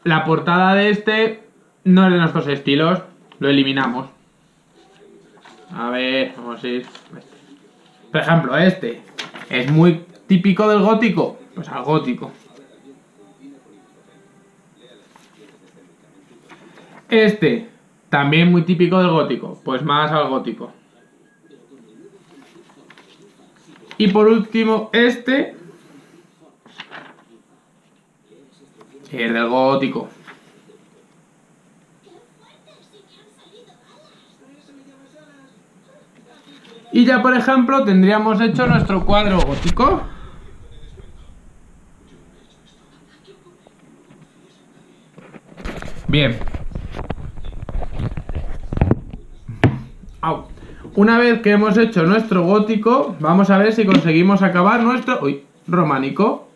La portada de este no es de nuestros estilos. Lo eliminamos. A ver, vamos a ir. Por ejemplo, este es muy típico del gótico, pues al gótico. Este, también muy típico del gótico, pues más al gótico. Y por último, este, que es del gótico. Y ya, por ejemplo, tendríamos hecho nuestro cuadro gótico. Bien. Una vez que hemos hecho nuestro gótico, vamos a ver si conseguimos acabar nuestro románico.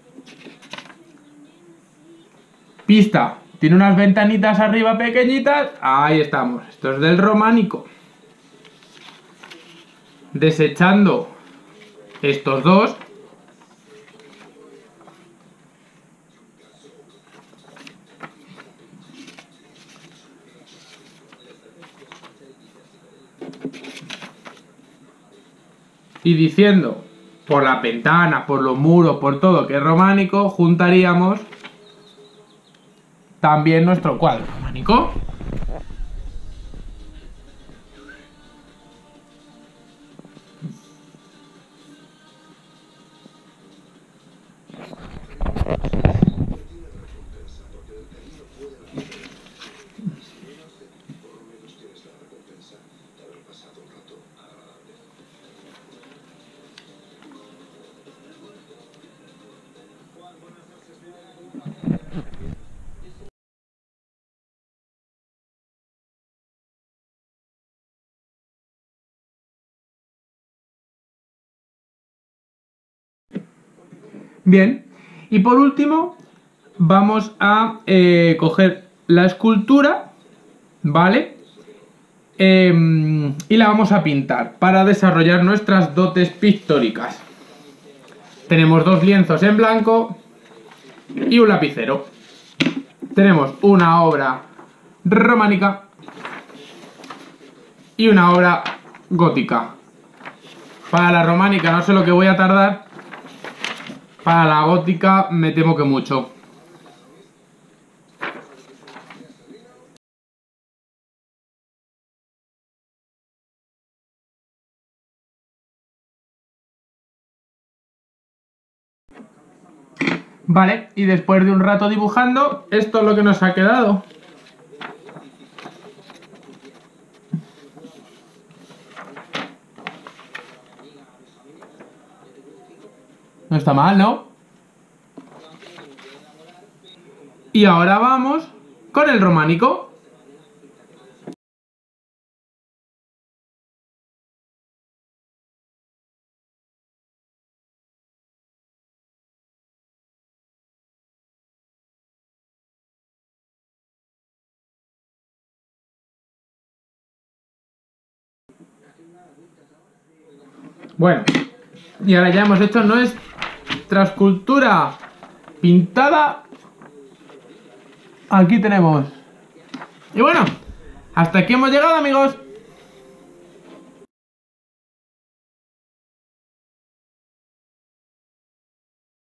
Pista. Tiene unas ventanitas arriba pequeñitas. Ahí estamos. Esto es del románico. Desechando estos dos, y diciendo por la ventana, por los muros, por todo que es románico, juntaríamos también nuestro cuadro románico. Bien, y por último vamos a coger la escultura, ¿vale? Y la vamos a pintar para desarrollar nuestras dotes pictóricas. Tenemos dos lienzos en blanco y un lapicero. Tenemos una obra románica y una obra gótica. Para la románica no sé lo que voy a tardar. Para la gótica me temo que mucho. Vale, y después de un rato dibujando, esto es lo que nos ha quedado. No está mal, ¿no? Y ahora vamos con el románico. Bueno, y ahora ya hemos hecho nuestra escultura pintada. Aquí tenemos. Y bueno, hasta aquí hemos llegado, amigos.